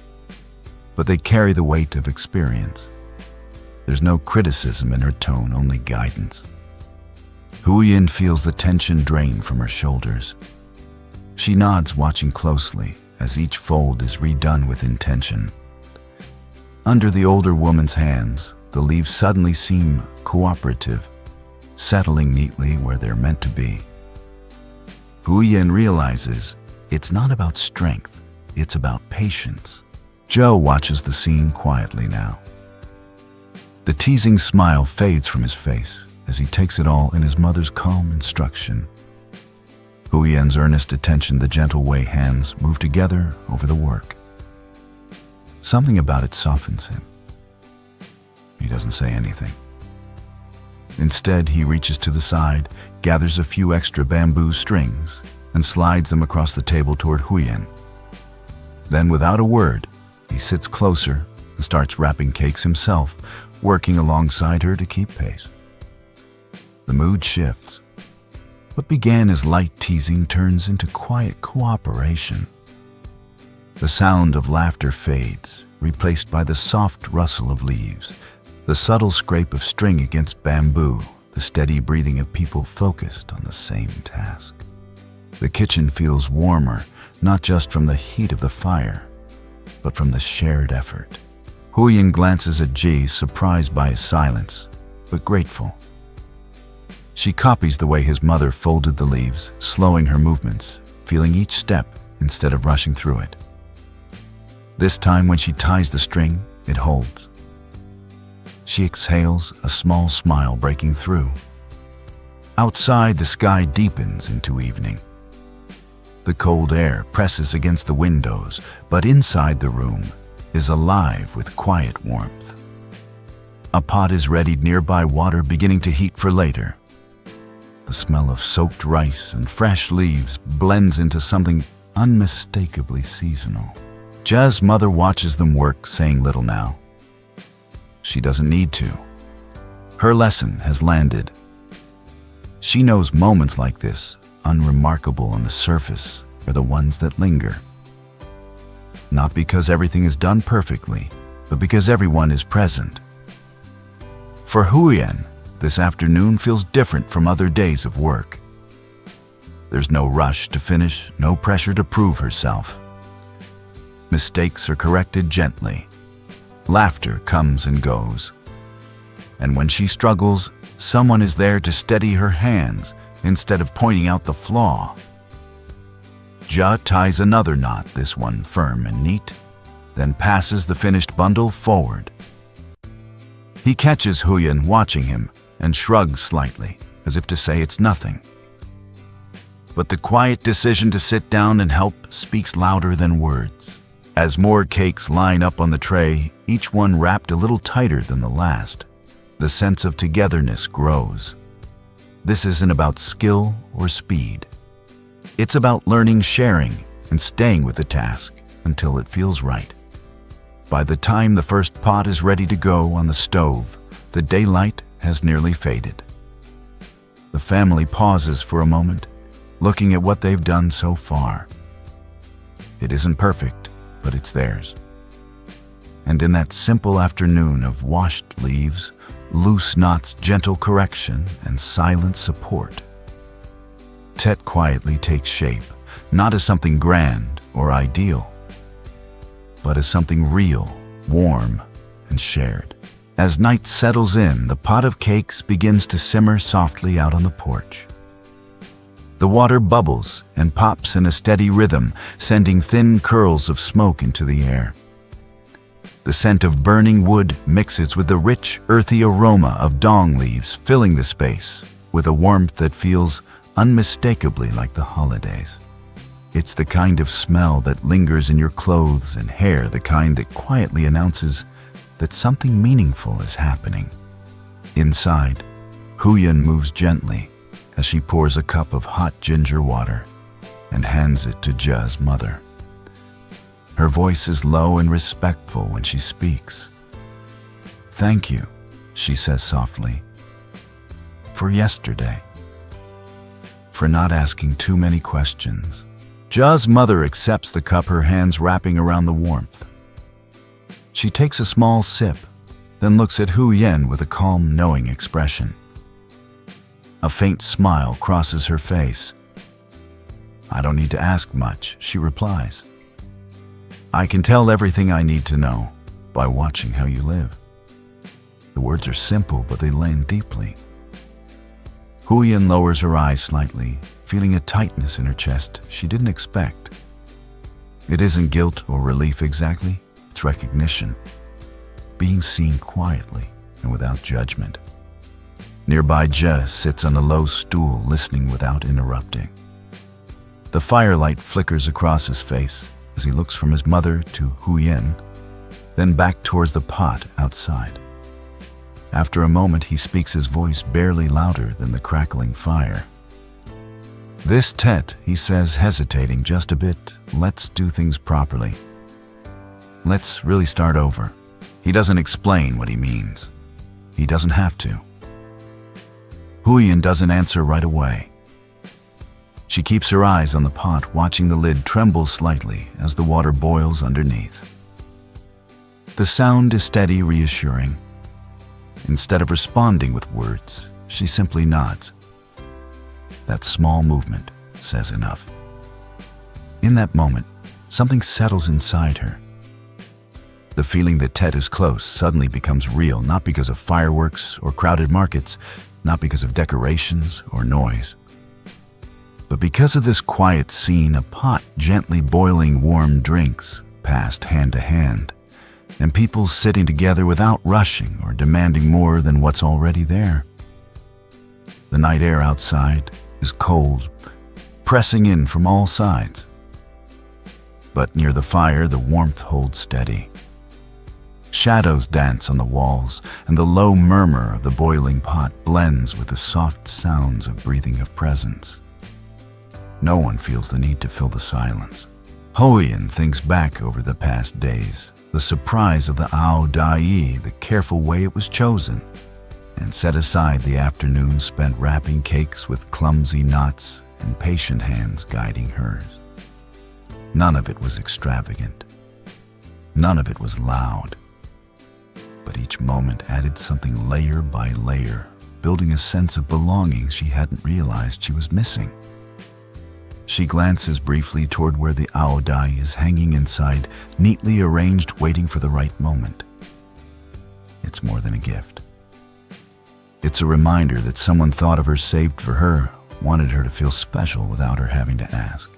but they carry the weight of experience. There's no criticism in her tone, only guidance. Huyen feels the tension drain from her shoulders. She nods, watching closely as each fold is redone with intention. Under the older woman's hands, the leaves suddenly seem cooperative, settling neatly where they're meant to be. Huyen realizes it's not about strength, it's about patience. Joe watches the scene quietly now. The teasing smile fades from his face as he takes it all in his mother's calm instruction. Huyen's earnest attention, the gentle way hands move together over the work. Something about it softens him. He doesn't say anything. Instead, he reaches to the side, gathers a few extra bamboo strings, and slides them across the table toward Huyen. Then, without a word, he sits closer and starts wrapping cakes himself, working alongside her to keep pace. The mood shifts. What began as light teasing turns into quiet cooperation. The sound of laughter fades, replaced by the soft rustle of leaves, the subtle scrape of string against bamboo, the steady breathing of people focused on the same task. The kitchen feels warmer, not just from the heat of the fire, but from the shared effort. Huyen glances at Ji, surprised by his silence, but grateful. She copies the way his mother folded the leaves, slowing her movements, feeling each step instead of rushing through it. This time when she ties the string, it holds. She exhales, a small smile breaking through. Outside, the sky deepens into evening. The cold air presses against the windows, but inside the room is alive with quiet warmth. A pot is readied nearby, water beginning to heat for later. The smell of soaked rice and fresh leaves blends into something unmistakably seasonal. Ja's mother watches them work, saying little now. She doesn't need to. Her lesson has landed. She knows moments like this, unremarkable on the surface, are the ones that linger. Not because everything is done perfectly, but because everyone is present. For Huyen, this afternoon feels different from other days of work. There's no rush to finish, no pressure to prove herself. Mistakes are corrected gently. Laughter comes and goes. And when she struggles, someone is there to steady her hands instead of pointing out the flaw. Ja ties another knot, this one firm and neat, then passes the finished bundle forward. He catches Huyen watching him and shrugs slightly, as if to say it's nothing. But the quiet decision to sit down and help speaks louder than words. As more cakes line up on the tray, each one wrapped a little tighter than the last, the sense of togetherness grows. This isn't about skill or speed. It's about learning, sharing, and staying with the task until it feels right. By the time the first pot is ready to go on the stove, the daylight has nearly faded. The family pauses for a moment, looking at what they've done so far. It isn't perfect, but it's theirs. And in that simple afternoon of washed leaves, loose knots, gentle correction, and silent support, Tet quietly takes shape, not as something grand or ideal, but as something real, warm, and shared. As night settles in, the pot of cakes begins to simmer softly out on the porch. The water bubbles and pops in a steady rhythm, sending thin curls of smoke into the air. The scent of burning wood mixes with the rich, earthy aroma of dong leaves, filling the space with a warmth that feels unmistakably like the holidays. It's the kind of smell that lingers in your clothes and hair, the kind that quietly announces that something meaningful is happening. Inside, Huyen moves gently as she pours a cup of hot ginger water and hands it to Ja's mother. Her voice is low and respectful when she speaks. "Thank you," she says softly, "for yesterday, for not asking too many questions." Ja's mother accepts the cup, her hands wrapping around the warmth. She takes a small sip, then looks at Huyen with a calm, knowing expression. A faint smile crosses her face. "I don't need to ask much," she replies. "I can tell everything I need to know by watching how you live." The words are simple, but they land deeply. Huyen lowers her eyes slightly, feeling a tightness in her chest she didn't expect. It isn't guilt or relief exactly, it's recognition. Being seen quietly and without judgment. Nearby, Ja sits on a low stool, listening without interrupting. The firelight flickers across his face as he looks from his mother to Huyen, then back towards the pot outside. After a moment, he speaks, his voice barely louder than the crackling fire. "This Tet," he says, hesitating just a bit, "let's do things properly. Let's really start over." He doesn't explain what he means. He doesn't have to. Huyen doesn't answer right away. She keeps her eyes on the pot, watching the lid tremble slightly as the water boils underneath. The sound is steady, reassuring. Instead of responding with words, she simply nods. That small movement says enough. In that moment, something settles inside her. The feeling that Tet is close suddenly becomes real, not because of fireworks or crowded markets, not because of decorations or noise, But because of this quiet scene, a pot gently boiling warm drinks passed hand to hand, and people sitting together without rushing or demanding more than what's already there. The night air outside is cold, pressing in from all sides. But near the fire, the warmth holds steady. Shadows dance on the walls, and the low murmur of the boiling pot blends with the soft sounds of breathing of presence. No one feels the need to fill the silence. Huyen thinks back over the past days, the surprise of the aodai, the careful way it was chosen, and set aside the afternoon spent wrapping cakes with clumsy knots and patient hands guiding hers. None of it was extravagant. None of it was loud. But each moment added something layer by layer, building a sense of belonging she hadn't realized she was missing. She glances briefly toward where the aodai is hanging inside, neatly arranged, waiting for the right moment. It's more than a gift. It's a reminder that someone thought of her, saved for her, wanted her to feel special without her having to ask.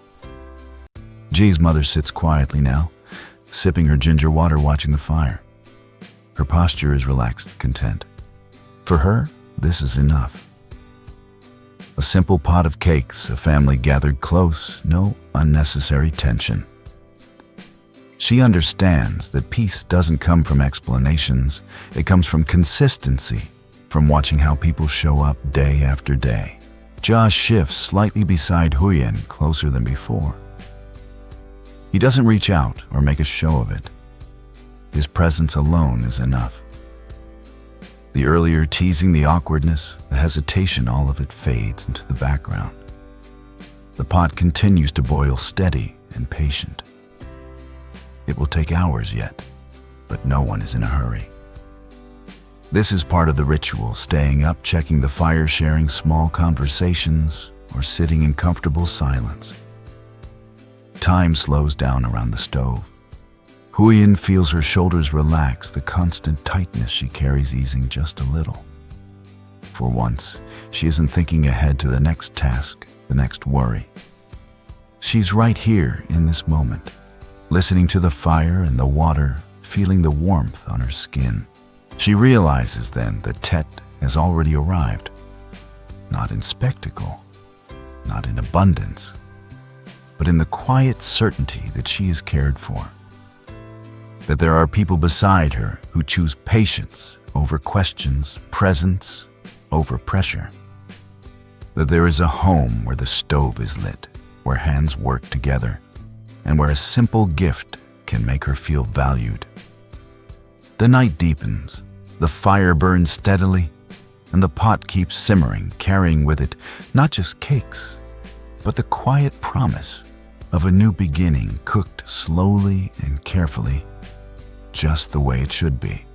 Ji's mother sits quietly now, sipping her ginger water, watching the fire. Her posture is relaxed, content. For her, this is enough. A simple pot of cakes, a family gathered close, no unnecessary tension. She understands that peace doesn't come from explanations, it comes from consistency, from watching how people show up day after day. Ja shifts slightly beside Huyen, closer than before. He doesn't reach out or make a show of it. His presence alone is enough. The earlier teasing, the awkwardness, the hesitation, all of it fades into the background. The pot continues to boil, steady and patient. It will take hours yet, but no one is in a hurry. This is part of the ritual, staying up, checking the fire, sharing small conversations, or sitting in comfortable silence. Time slows down around the stove. Huyen feels her shoulders relax, the constant tightness she carries easing just a little. For once, she isn't thinking ahead to the next task, the next worry. She's right here in this moment, listening to the fire and the water, feeling the warmth on her skin. She realizes then that Tet has already arrived, not in spectacle, not in abundance, but in the quiet certainty that she is cared for. That there are people beside her who choose patience over questions, presence over pressure. That there is a home where the stove is lit, where hands work together, and where a simple gift can make her feel valued. The night deepens, the fire burns steadily, and the pot keeps simmering, carrying with it not just cakes, but the quiet promise of a new beginning, cooked slowly and carefully, just the way it should be.